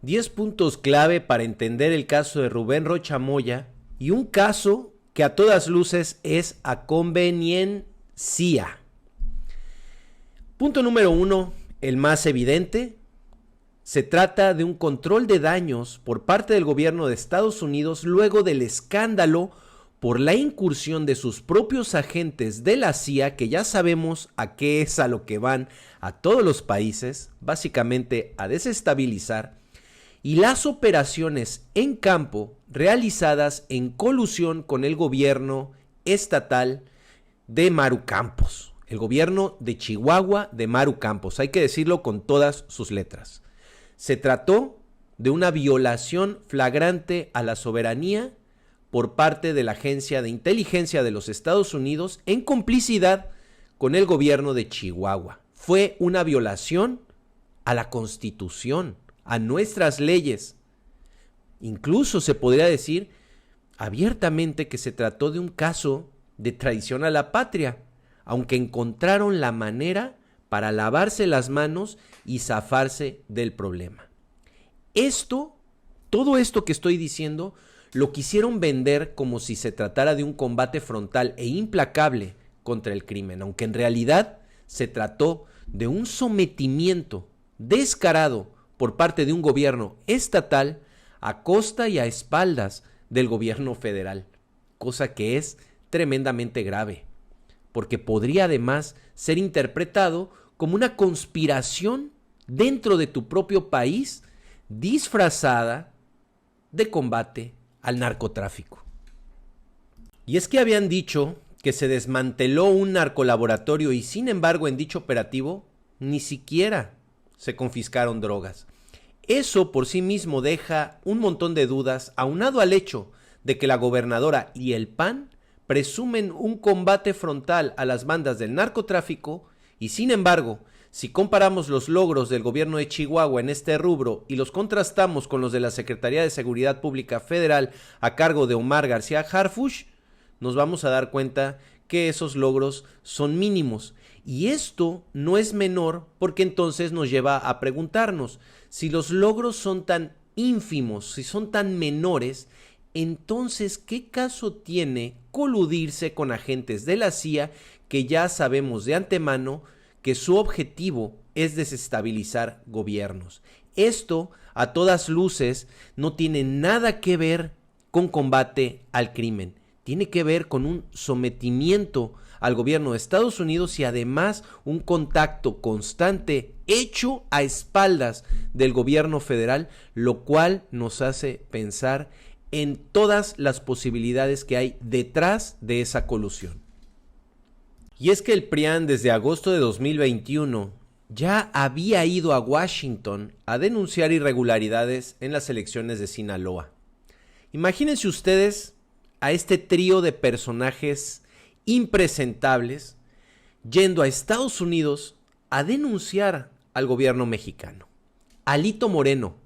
10 puntos clave para entender el caso de Rubén Rocha Moya y un caso que a todas luces es a conveniencia. Punto número 1, el más evidente. Se trata de un control de daños por parte del gobierno de Estados Unidos luego del escándalo por la incursión de sus propios agentes de la CIA, que ya sabemos a qué es a lo que van a todos los países, básicamente a desestabilizar, y las operaciones en campo realizadas en colusión con el gobierno estatal de Maru Campos, el gobierno de Chihuahua de Maru Campos, hay que decirlo con todas sus letras. Se trató de una violación flagrante a la soberanía por parte de la Agencia de Inteligencia de los Estados Unidos en complicidad con el gobierno de Chihuahua. Fue una violación a la Constitución, a nuestras leyes. Incluso se podría decir abiertamente que se trató de un caso de traición a la patria, aunque encontraron la manera para lavarse las manos y zafarse del problema. Todo esto que estoy diciendo, lo quisieron vender como si se tratara de un combate frontal e implacable contra el crimen, aunque en realidad se trató de un sometimiento descarado por parte de un gobierno estatal a costa y a espaldas del gobierno federal, cosa que es tremendamente grave, porque podría además ser interpretado como una conspiración dentro de tu propio país disfrazada de combate al narcotráfico. Y es que habían dicho que se desmanteló un narcolaboratorio y sin embargo en dicho operativo ni siquiera se confiscaron drogas. Eso por sí mismo deja un montón de dudas, aunado al hecho de que la gobernadora y el PAN presumen un combate frontal a las bandas del narcotráfico y sin embargo, si comparamos los logros del gobierno de Chihuahua en este rubro y los contrastamos con los de la Secretaría de Seguridad Pública Federal a cargo de Omar García Harfuch, nos vamos a dar cuenta que esos logros son mínimos. Y esto no es menor porque entonces nos lleva a preguntarnos, si los logros son tan ínfimos, si son tan menores, entonces ¿qué caso tiene coludirse con agentes de la CIA que ya sabemos de antemano que su objetivo es desestabilizar gobiernos? Esto, a todas luces, no tiene nada que ver con combate al crimen. Tiene que ver con un sometimiento al gobierno de Estados Unidos y además un contacto constante hecho a espaldas del gobierno federal, lo cual nos hace pensar en todas las posibilidades que hay detrás de esa colusión. Y es que el PRIAN desde agosto de 2021 ya había ido a Washington a denunciar irregularidades en las elecciones de Sinaloa. Imagínense ustedes a este trío de personajes impresentables yendo a Estados Unidos a denunciar al gobierno mexicano. Alito Moreno,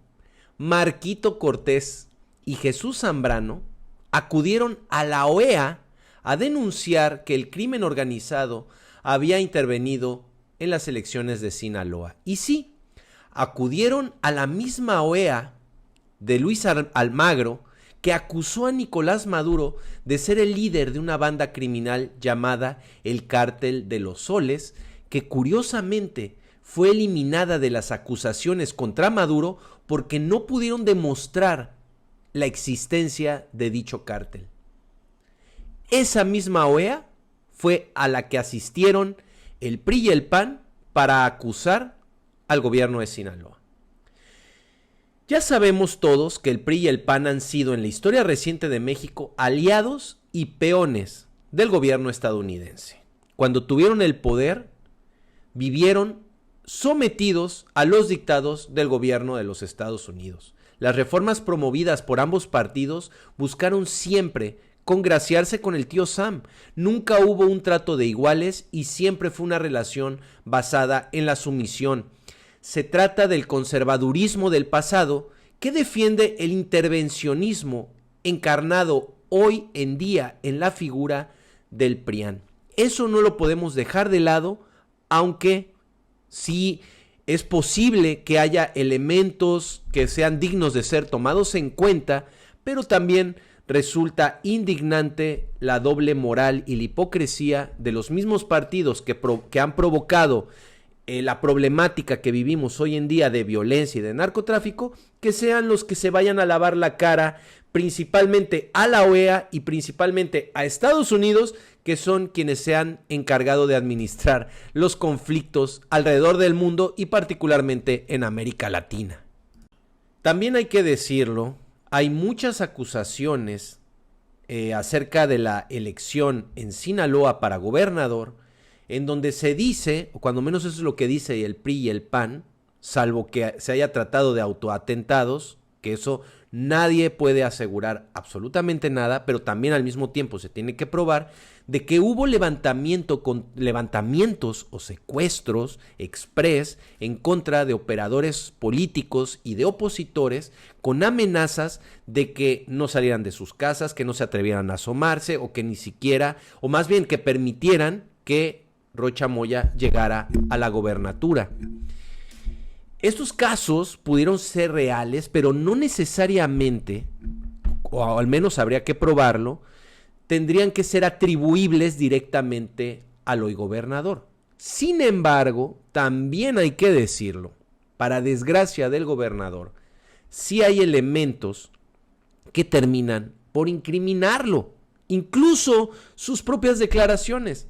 Marquito Cortés y Jesús Zambrano acudieron a la OEA a denunciar que el crimen organizado había intervenido en las elecciones de Sinaloa. Y sí, acudieron a la misma OEA de Luis Almagro, que acusó a Nicolás Maduro de ser el líder de una banda criminal llamada el Cártel de los Soles, que curiosamente fue eliminada de las acusaciones contra Maduro porque no pudieron demostrar la existencia de dicho cártel. Esa misma OEA fue a la que asistieron el PRI y el PAN para acusar al gobierno de Sinaloa. Ya sabemos todos que el PRI y el PAN han sido en la historia reciente de México aliados y peones del gobierno estadounidense. Cuando tuvieron el poder, vivieron sometidos a los dictados del gobierno de los Estados Unidos. Las reformas promovidas por ambos partidos buscaron siempre congraciarse con el tío Sam. Nunca hubo un trato de iguales y siempre fue una relación basada en la sumisión. Se trata del conservadurismo del pasado que defiende el intervencionismo encarnado hoy en día en la figura del PRIAN. Eso no lo podemos dejar de lado, aunque sí es posible que haya elementos que sean dignos de ser tomados en cuenta, pero también resulta indignante la doble moral y la hipocresía de los mismos partidos que han provocado la problemática que vivimos hoy en día de violencia y de narcotráfico, que sean los que se vayan a lavar la cara principalmente a la OEA y principalmente a Estados Unidos, que son quienes se han encargado de administrar los conflictos alrededor del mundo y particularmente en América Latina. También hay que decirlo, hay muchas acusaciones acerca de la elección en Sinaloa para gobernador, en donde se dice, o cuando menos eso es lo que dice el PRI y el PAN, salvo que se haya tratado de autoatentados, que eso nadie puede asegurar absolutamente nada, pero también al mismo tiempo se tiene que probar de que hubo levantamientos o secuestros express en contra de operadores políticos y de opositores con amenazas de que no salieran de sus casas, que no se atrevieran a asomarse o que ni siquiera, o más bien que permitieran que Rocha Moya llegara a la gobernatura. Estos casos pudieron ser reales, pero no necesariamente, o al menos habría que probarlo, tendrían que ser atribuibles directamente al hoy gobernador. Sin embargo, también hay que decirlo, para desgracia del gobernador, sí hay elementos que terminan por incriminarlo, incluso sus propias declaraciones,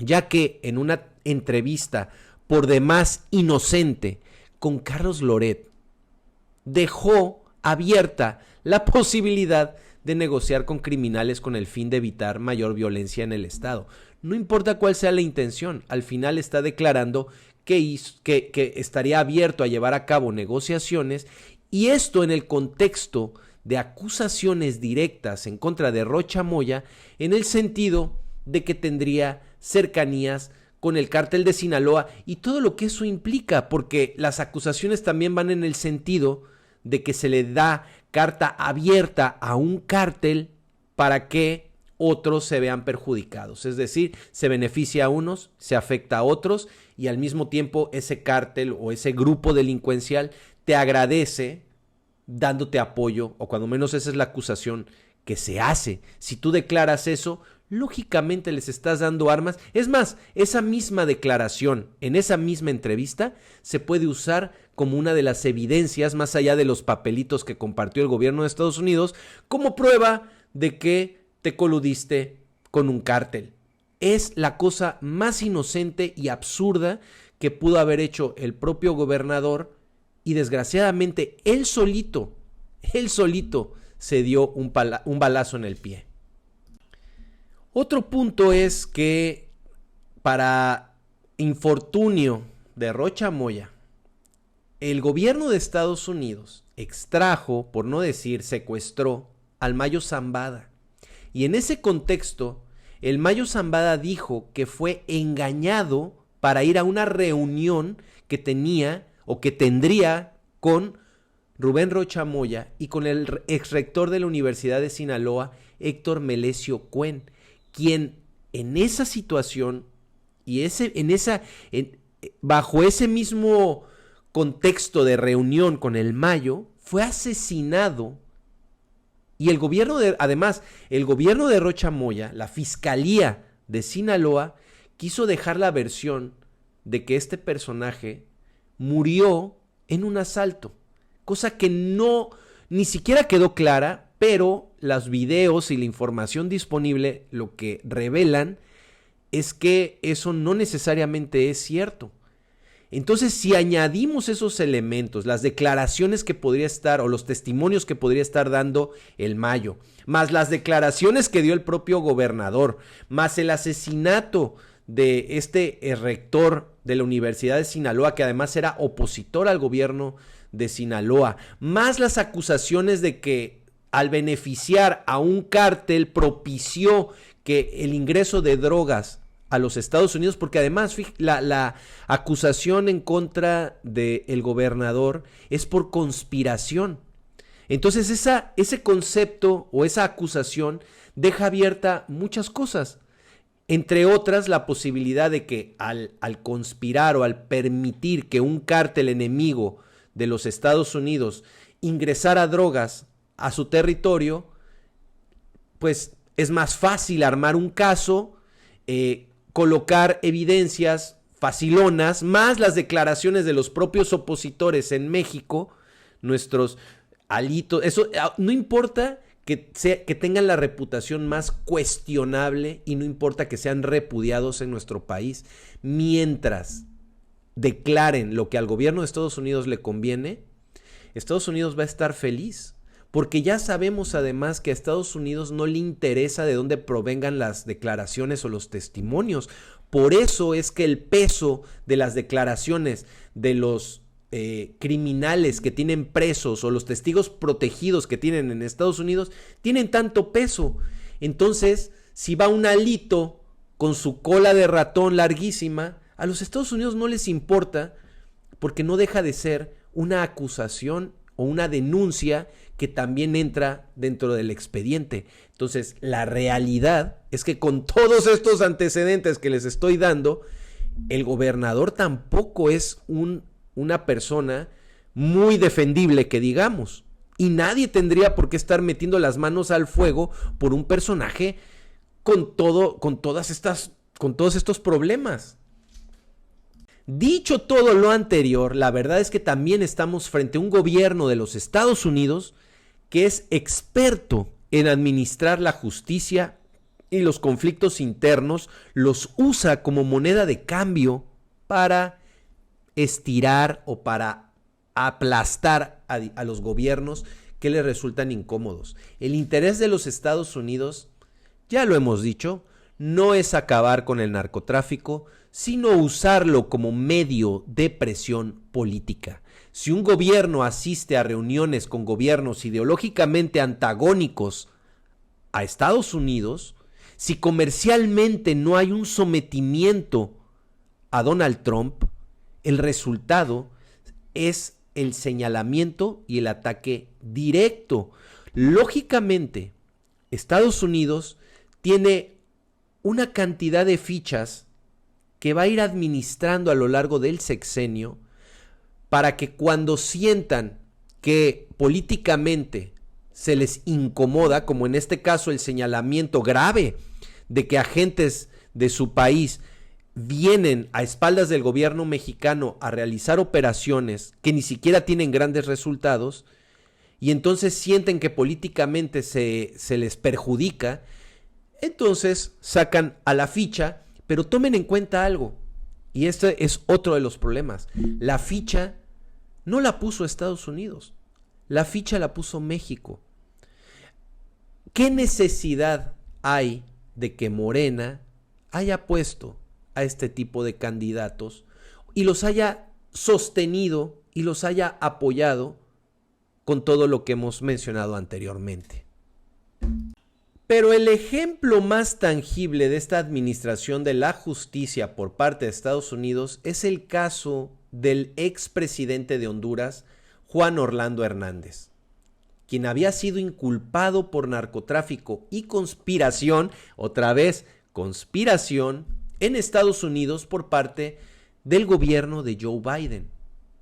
ya que en una entrevista por demás inocente con Carlos Loret, dejó abierta la posibilidad de negociar con criminales con el fin de evitar mayor violencia en el Estado. No importa cuál sea la intención, al final está declarando que estaría abierto a llevar a cabo negociaciones, y esto en el contexto de acusaciones directas en contra de Rocha Moya, en el sentido de que tendría cercanías con el cártel de Sinaloa y todo lo que eso implica, porque las acusaciones también van en el sentido de que se le da carta abierta a un cártel para que otros se vean perjudicados, es decir, se beneficia a unos, se afecta a otros, y al mismo tiempo ese cártel o ese grupo delincuencial te agradece dándote apoyo, o cuando menos esa es la acusación que se hace. Si tú declaras eso, lógicamente les estás dando armas. Es más, esa misma declaración en esa misma entrevista se puede usar como una de las evidencias, más allá de los papelitos que compartió el gobierno de Estados Unidos, como prueba de que te coludiste con un cártel. Es la cosa más inocente y absurda que pudo haber hecho el propio gobernador, y desgraciadamente él solito se dio un balazo en el pie. Otro punto es que, para infortunio de Rocha Moya, el gobierno de Estados Unidos extrajo, por no decir secuestró, al Mayo Zambada. Y en ese contexto, el Mayo Zambada dijo que fue engañado para ir a una reunión que tenía o que tendría con Rubén Rocha Moya y con el exrector de la Universidad de Sinaloa, Héctor Melesio Cuen, quien en esa situación y bajo ese mismo contexto de reunión con el Mayo, fue asesinado. Y el gobierno de Rocha Moya, la Fiscalía de Sinaloa, quiso dejar la versión de que este personaje murió en un asalto, cosa que ni siquiera quedó clara, pero los videos y la información disponible lo que revelan es que eso no necesariamente es cierto. Entonces, si añadimos esos elementos, las declaraciones que podría estar, o los testimonios que podría estar dando el Mayo, más las declaraciones que dio el propio gobernador, más el asesinato de este rector de la Universidad de Sinaloa, que además era opositor al gobierno de Sinaloa, más las acusaciones de que al beneficiar a un cártel propició que el ingreso de drogas a los Estados Unidos, porque además la acusación en contra del gobernador es por conspiración. Entonces ese concepto o esa acusación deja abierta muchas cosas. Entre otras, la posibilidad de que al conspirar o al permitir que un cártel enemigo de los Estados Unidos ingresara drogas a su territorio, pues es más fácil armar un caso, colocar evidencias facilonas, más las declaraciones de los propios opositores en México, nuestros alitos, eso no importa que tengan la reputación más cuestionable y no importa que sean repudiados en nuestro país, mientras declaren lo que al gobierno de Estados Unidos le conviene, Estados Unidos va a estar feliz, porque ya sabemos además que a Estados Unidos no le interesa de dónde provengan las declaraciones o los testimonios. Por eso es que el peso de las declaraciones de los criminales que tienen presos o los testigos protegidos que tienen en Estados Unidos tienen tanto peso. Entonces, si va un alito con su cola de ratón larguísima, a los Estados Unidos no les importa, porque no deja de ser una acusación o una denuncia que también entra dentro del expediente. Entonces, la realidad es que con todos estos antecedentes que les estoy dando, el gobernador tampoco es una persona muy defendible, que digamos, y nadie tendría por qué estar metiendo las manos al fuego por un personaje con todos estos problemas. Dicho todo lo anterior, la verdad es que también estamos frente a un gobierno de los Estados Unidos que es experto en administrar la justicia y los conflictos internos, los usa como moneda de cambio para estirar o para aplastar a los gobiernos que le resultan incómodos. El interés de los Estados Unidos, ya lo hemos dicho, no es acabar con el narcotráfico, sino usarlo como medio de presión política. Si un gobierno asiste a reuniones con gobiernos ideológicamente antagónicos a Estados Unidos, si comercialmente no hay un sometimiento a Donald Trump, el resultado es el señalamiento y el ataque directo. Lógicamente, Estados Unidos tiene una cantidad de fichas que va a ir administrando a lo largo del sexenio para que cuando sientan que políticamente se les incomoda, como en este caso el señalamiento grave de que agentes de su país vienen a espaldas del gobierno mexicano a realizar operaciones que ni siquiera tienen grandes resultados, y entonces sienten que políticamente se les perjudica, entonces sacan a la ficha. Pero tomen en cuenta algo, y este es otro de los problemas. La ficha no la puso Estados Unidos, la ficha la puso México. ¿Qué necesidad hay de que Morena haya puesto a este tipo de candidatos y los haya sostenido y los haya apoyado con todo lo que hemos mencionado anteriormente? Pero el ejemplo más tangible de esta administración de la justicia por parte de Estados Unidos es el caso del expresidente de Honduras, Juan Orlando Hernández, quien había sido inculpado por narcotráfico y conspiración, otra vez conspiración, en Estados Unidos por parte del gobierno de Joe Biden.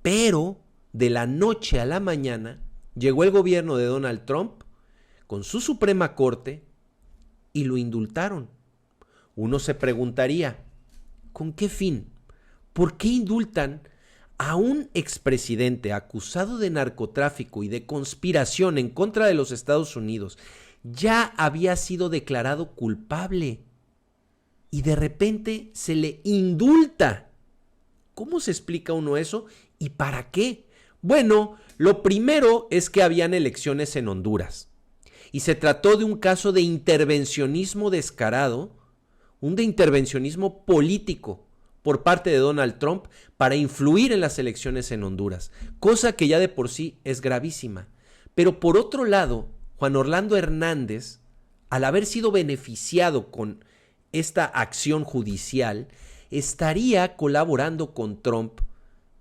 Pero de la noche a la mañana llegó el gobierno de Donald Trump con su Suprema Corte y lo indultaron. Uno se preguntaría, ¿con qué fin? ¿Por qué indultan a un expresidente acusado de narcotráfico y de conspiración en contra de los Estados Unidos? Ya había sido declarado culpable y de repente se le indulta. ¿Cómo se explica uno eso? ¿Y para qué? Bueno, lo primero es que habían elecciones en Honduras y se trató de un caso de intervencionismo descarado, de intervencionismo político por parte de Donald Trump para influir en las elecciones en Honduras, cosa que ya de por sí es gravísima. Pero por otro lado, Juan Orlando Hernández, al haber sido beneficiado con esta acción judicial, estaría colaborando con Trump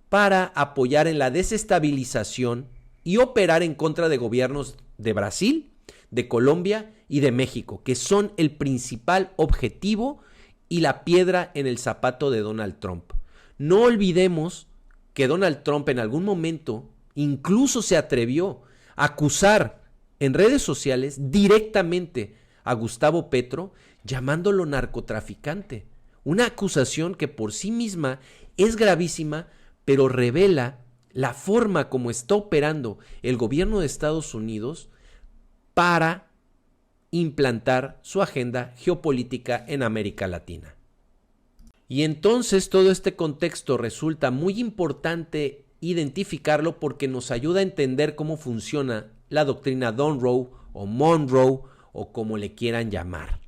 para apoyar en la desestabilización y operar en contra de gobiernos de Brasil, de Colombia y de México, que son el principal objetivo y la piedra en el zapato de Donald Trump. No olvidemos que Donald Trump en algún momento incluso se atrevió a acusar en redes sociales directamente a Gustavo Petro, llamándolo narcotraficante. Una acusación que por sí misma es gravísima, pero revela la forma como está operando el gobierno de Estados Unidos para implantar su agenda geopolítica en América Latina. Y entonces todo este contexto resulta muy importante identificarlo porque nos ayuda a entender cómo funciona la doctrina Monroe o Monroe o como le quieran llamar.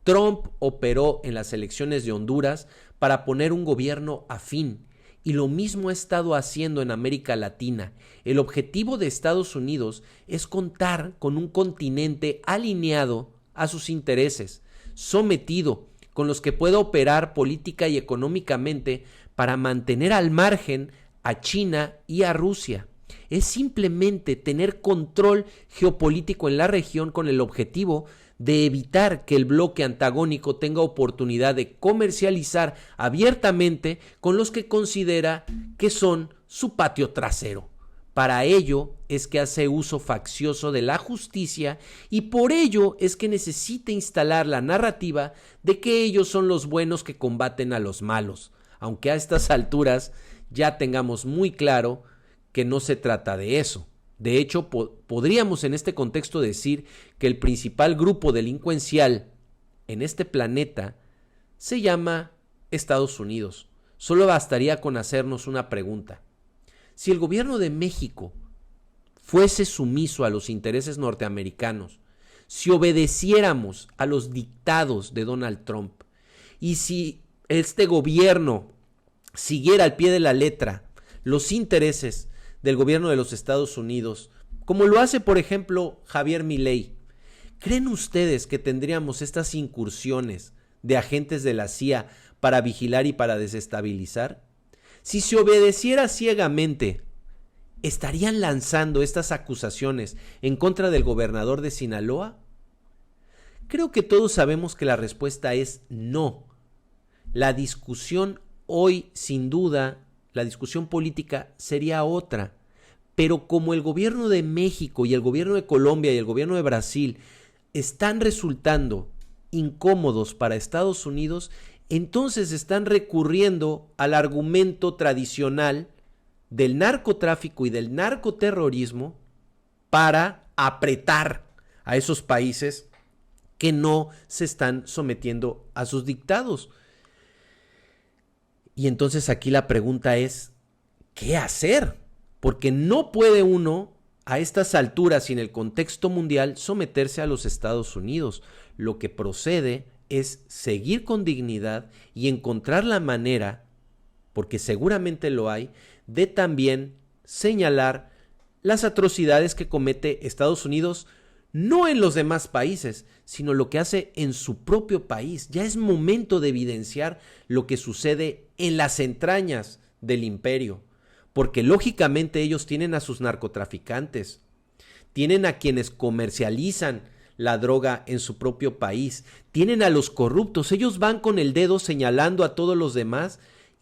Trump operó en las elecciones de Honduras para poner un gobierno afín y lo mismo ha estado haciendo en América Latina. El objetivo de Estados Unidos es contar con un continente alineado a sus intereses, sometido, con los que pueda operar política y económicamente para mantener al margen a China y a Rusia. Es simplemente tener control geopolítico en la región con el objetivo de evitar que el bloque antagónico tenga oportunidad de comercializar abiertamente con los que considera que son su patio trasero. Para ello es que hace uso faccioso de la justicia y por ello es que necesita instalar la narrativa de que ellos son los buenos que combaten a los malos, aunque a estas alturas ya tengamos muy claro que no se trata de eso. De hecho, podríamos en este contexto decir que el principal grupo delincuencial en este planeta se llama Estados Unidos. Solo bastaría con hacernos una pregunta. Si el gobierno de México fuese sumiso a los intereses norteamericanos, si obedeciéramos a los dictados de Donald Trump y si este gobierno siguiera al pie de la letra los intereses del gobierno de los Estados Unidos, como lo hace por ejemplo Javier Milei, ¿creen ustedes que tendríamos estas incursiones de agentes de la CIA para vigilar y para desestabilizar? Si se obedeciera ciegamente, ¿estarían lanzando estas acusaciones en contra del gobernador de Sinaloa? Creo que todos sabemos que la respuesta es no. La discusión hoy, sin duda, la discusión política sería otra. Pero como el gobierno de México y el gobierno de Colombia y el gobierno de Brasil están resultando incómodos para Estados Unidos, entonces están recurriendo al argumento tradicional del narcotráfico y del narcoterrorismo para apretar a esos países que no se están sometiendo a sus dictados. Y entonces aquí la pregunta es, ¿qué hacer? Porque no puede uno a estas alturas y en el contexto mundial someterse a los Estados Unidos. Lo que procede es seguir con dignidad y encontrar la manera, porque seguramente lo hay, de también señalar las atrocidades que comete Estados Unidos, no en los demás países, sino lo que hace en su propio país. Ya es momento de evidenciar lo que sucede en las entrañas del imperio, porque lógicamente ellos tienen a sus narcotraficantes, tienen a quienes comercializan la droga en su propio país, tienen a los corruptos, ellos van con el dedo señalando a todos los demás.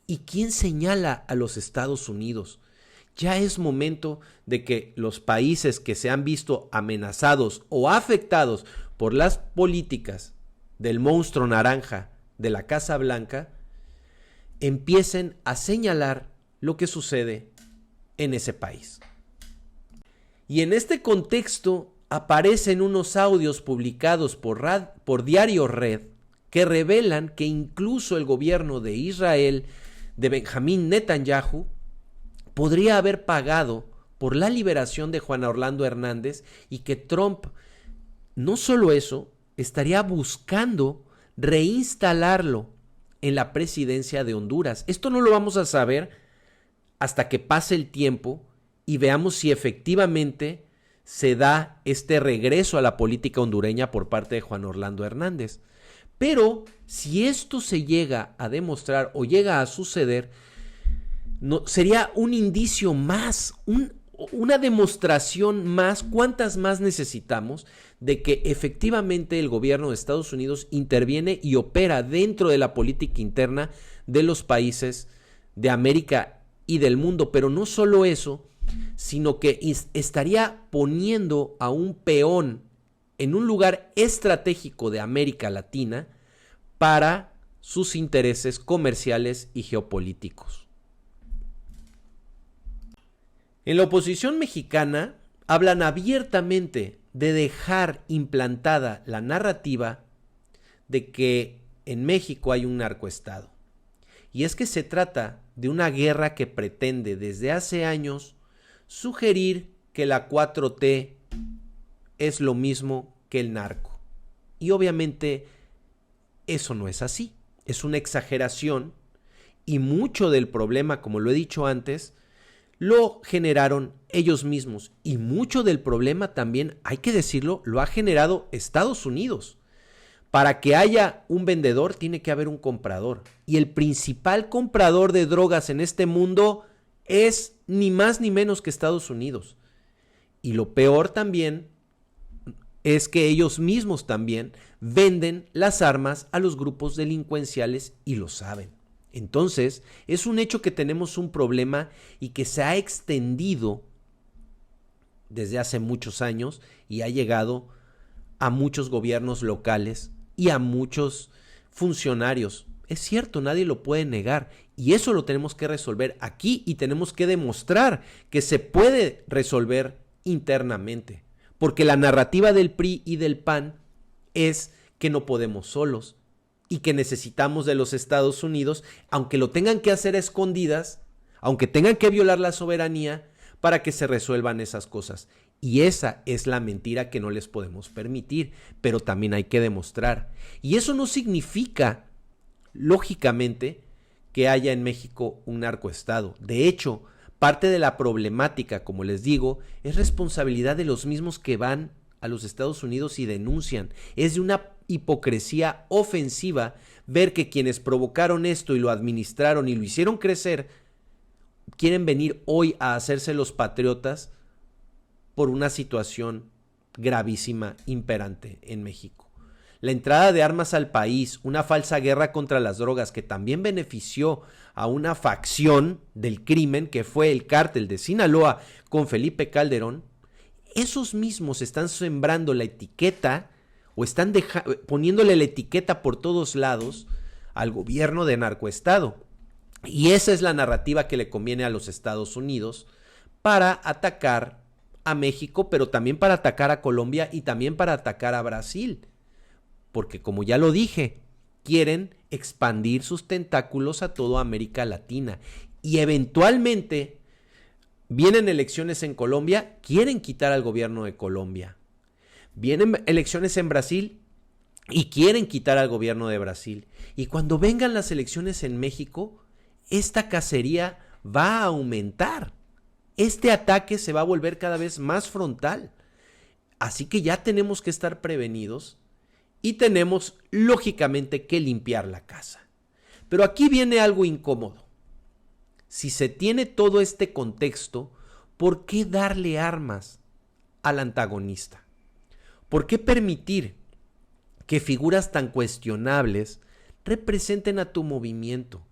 ¿Y quién señala a los Estados Unidos? Ya es momento de que los países que se han visto amenazados o afectados por las políticas del monstruo naranja de la Casa Blanca empiecen a señalar lo que sucede en ese país. Y en este contexto aparecen unos audios publicados por Diario Red que revelan que incluso el gobierno de Israel, de Benjamín Netanyahu, podría haber pagado por la liberación de Juan Orlando Hernández y que Trump, no solo eso, estaría buscando reinstalarlo en la presidencia de Honduras. Esto no lo vamos a saber hasta que pase el tiempo y veamos si efectivamente se da este regreso a la política hondureña por parte de Juan Orlando Hernández. Pero si esto se llega a demostrar o llega a suceder, sería un indicio más, una demostración más, ¿cuántas más necesitamos de que efectivamente el gobierno de Estados Unidos interviene y opera dentro de la política interna de los países de América y del mundo? Pero no solo eso, sino que estaría poniendo a un peón en un lugar estratégico de América Latina para sus intereses comerciales y geopolíticos. En la oposición mexicana hablan abiertamente de dejar implantada la narrativa de que en México hay un narcoestado. Y es que se trata de una guerra que pretende desde hace años sugerir que la 4T es lo mismo que el narco. Y obviamente eso no es así. Es una exageración y mucho del problema, como lo he dicho antes, lo generaron ellos mismos. Y mucho del problema también, hay que decirlo, lo ha generado Estados Unidos. Para que haya un vendedor tiene que haber un comprador. Y el principal comprador de drogas en este mundo es ni más ni menos que Estados Unidos. Y lo peor también es que ellos mismos también venden las armas a los grupos delincuenciales y lo saben. Entonces, es un hecho que tenemos un problema y que se ha extendido desde hace muchos años y ha llegado a muchos gobiernos locales y a muchos funcionarios. Es cierto, nadie lo puede negar y eso lo tenemos que resolver aquí y tenemos que demostrar que se puede resolver internamente. Porque la narrativa del PRI y del PAN es que no podemos solos y que necesitamos de los Estados Unidos, aunque lo tengan que hacer a escondidas, aunque tengan que violar la soberanía para que se resuelvan esas cosas. Y esa es la mentira que no les podemos permitir, pero también hay que demostrar. Y eso no significa, lógicamente, que haya en México un narcoestado. De hecho, parte de la problemática, como les digo, es responsabilidad de los mismos que van a los Estados Unidos y denuncian. Es de una hipocresía ofensiva ver que quienes provocaron esto y lo administraron y lo hicieron crecer, quieren venir hoy a hacerse los patriotas por una situación gravísima imperante en México. La entrada de armas al país, una falsa guerra contra las drogas que también benefició a una facción del crimen que fue el cártel de Sinaloa con Felipe Calderón, esos mismos están sembrando la etiqueta o están poniéndole la etiqueta por todos lados al gobierno de narcoestado. Y esa es la narrativa que le conviene a los Estados Unidos para atacar a México, pero también para atacar a Colombia y también para atacar a Brasil. Porque como ya lo dije, quieren expandir sus tentáculos a toda América Latina. Y eventualmente vienen elecciones en Colombia, quieren quitar al gobierno de Colombia. Vienen elecciones en Brasil y quieren quitar al gobierno de Brasil. Y cuando vengan las elecciones en México, esta cacería va a aumentar. Este ataque se va a volver cada vez más frontal. Así que ya tenemos que estar prevenidos y tenemos, lógicamente, que limpiar la casa. Pero aquí viene algo incómodo. Si se tiene todo este contexto, ¿por qué darle armas al antagonista? ¿Por qué permitir que figuras tan cuestionables representen a tu movimiento?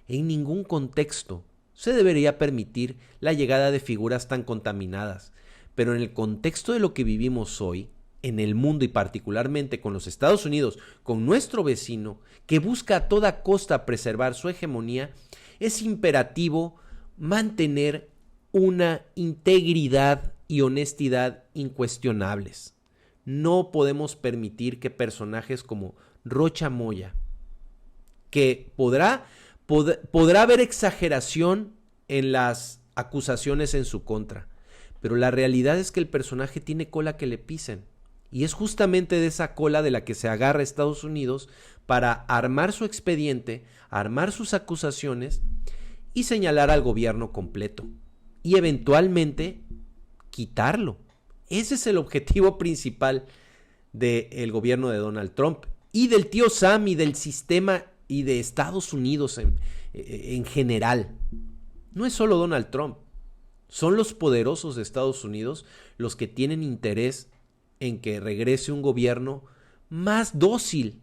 En ningún contexto se debería permitir la llegada de figuras tan contaminadas. Pero en el contexto de lo que vivimos hoy, en el mundo y particularmente con los Estados Unidos, con nuestro vecino, que busca a toda costa preservar su hegemonía, es imperativo mantener una integridad y honestidad incuestionables. No podemos permitir que personajes como Rocha Moya, que podrá haber exageración en las acusaciones en su contra, pero la realidad es que el personaje tiene cola que le pisen. Y es justamente de esa cola de la que se agarra Estados Unidos para armar su expediente, armar sus acusaciones y señalar al gobierno completo. Y eventualmente quitarlo. Ese es el objetivo principal del gobierno de Donald Trump y del tío Sam y del sistema y de Estados Unidos en general. No es solo Donald Trump. Son los poderosos de Estados Unidos los que tienen interés en que regrese un gobierno más dócil,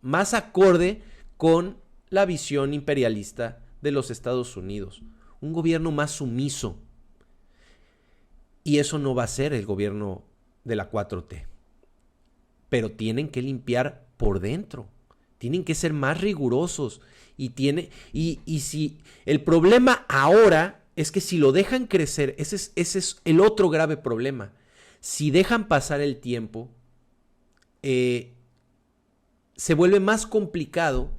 más acorde con la visión imperialista de los Estados Unidos. Un gobierno más sumiso. Y eso no va a ser el gobierno de la 4T. Pero tienen que limpiar por dentro. Tienen que ser más rigurosos. Y si el problema ahora es que si lo dejan crecer, ese es el otro grave problema. Si dejan pasar el tiempo, se vuelve más complicado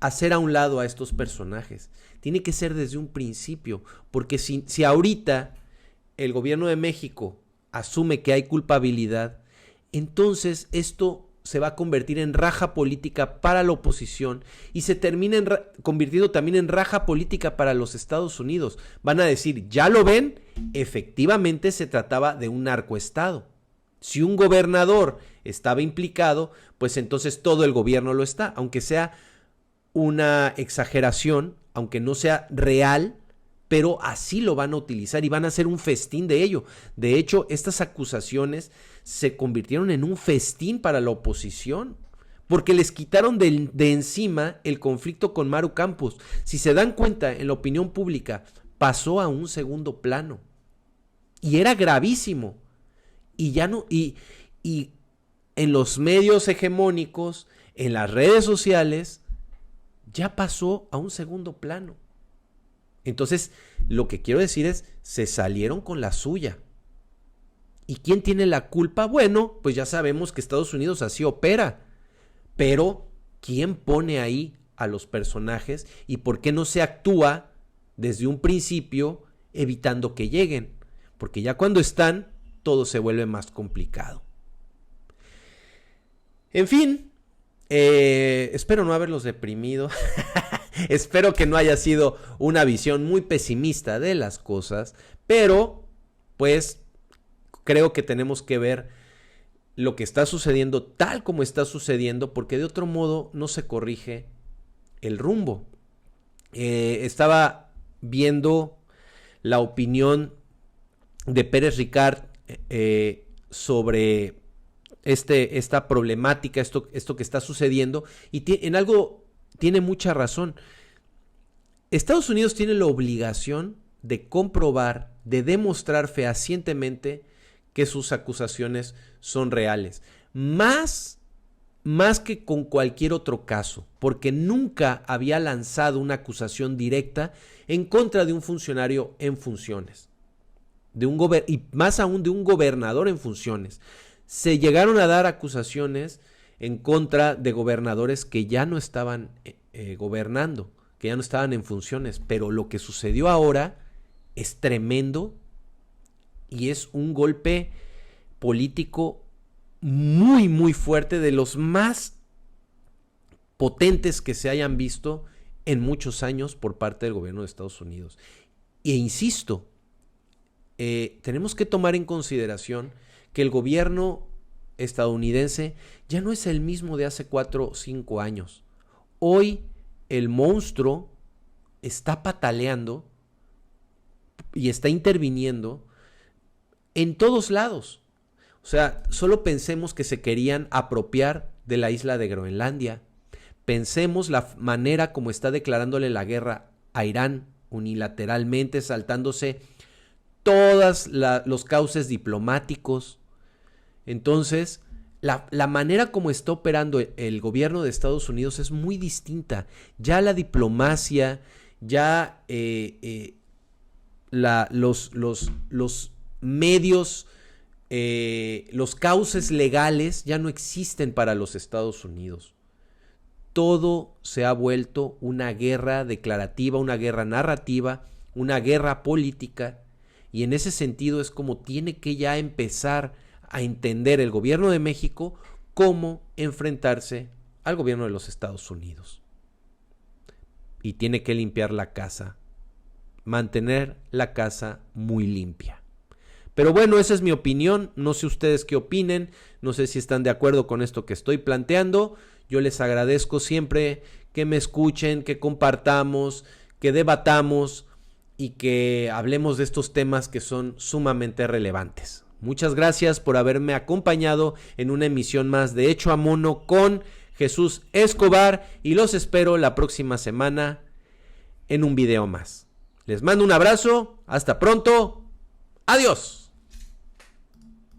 hacer a un lado a estos personajes. Tiene que ser desde un principio, porque si ahorita el gobierno de México asume que hay culpabilidad, entonces esto se va a convertir en raja política para la oposición y se termina convirtiendo también en raja política para los Estados Unidos. Van a decir, ¿ya lo ven? Efectivamente se trataba de un narcoestado. Si un gobernador estaba implicado, pues entonces todo el gobierno lo está, aunque sea una exageración, aunque no sea real, pero así lo van a utilizar y van a hacer un festín de ello. De hecho, estas acusaciones se convirtieron en un festín para la oposición, porque les quitaron de encima el conflicto con Maru Campos. Si se dan cuenta, en la opinión pública pasó a un segundo plano y era gravísimo. Y ya no, y en los medios hegemónicos, en las redes sociales, ya pasó a un segundo plano. Entonces, lo que quiero decir es, se salieron con la suya. ¿Y quién tiene la culpa? Bueno, pues ya sabemos que Estados Unidos así opera. Pero, ¿quién pone ahí a los personajes? ¿Y por qué no se actúa desde un principio evitando que lleguen? Porque ya cuando están, todo se vuelve más complicado. En fin, espero no haberlos deprimido. Espero que no haya sido una visión muy pesimista de las cosas, pero pues creo que tenemos que ver lo que está sucediendo tal como está sucediendo, porque de otro modo no se corrige el rumbo. Estaba viendo la opinión de Pérez Ricard sobre esta problemática, esto que está sucediendo, y en algo tiene mucha razón. Estados Unidos tiene la obligación de comprobar, de demostrar fehacientemente que sus acusaciones son reales. Más que con cualquier otro caso, porque nunca había lanzado una acusación directa en contra de un funcionario en funciones, y más aún de un gobernador en funciones. Se llegaron a dar acusaciones en contra de gobernadores que ya no estaban gobernando, que ya no estaban en funciones, pero lo que sucedió ahora es tremendo y es un golpe político muy, muy fuerte, de los más potentes que se hayan visto en muchos años por parte del gobierno de Estados Unidos. E insisto, tenemos que tomar en consideración que el gobierno estadounidense ya no es el mismo de hace 4 o 5 años. Hoy el monstruo está pataleando y está interviniendo en todos lados. O sea, solo pensemos que se querían apropiar de la isla de Groenlandia. Pensemos la manera como está declarándole la guerra a Irán unilateralmente, saltándose todos los cauces diplomáticos. Entonces, la manera como está operando el gobierno de Estados Unidos es muy distinta. Ya la diplomacia, ya los medios, los cauces legales ya no existen para los Estados Unidos. Todo se ha vuelto una guerra declarativa, una guerra narrativa, una guerra política, y en ese sentido es como tiene que ya empezar a entender el gobierno de México cómo enfrentarse al gobierno de los Estados Unidos. Y tiene que limpiar la casa, mantener la casa muy limpia. Pero bueno, esa es mi opinión. No sé ustedes qué opinen, no sé si están de acuerdo con esto que estoy planteando. Yo les agradezco siempre que me escuchen, que compartamos, que debatamos y que hablemos de estos temas que son sumamente relevantes. Muchas gracias por haberme acompañado en una emisión más de Hecho a Mono con Jesús Escobar y los espero la próxima semana en un video más. Les mando un abrazo, hasta pronto, adiós.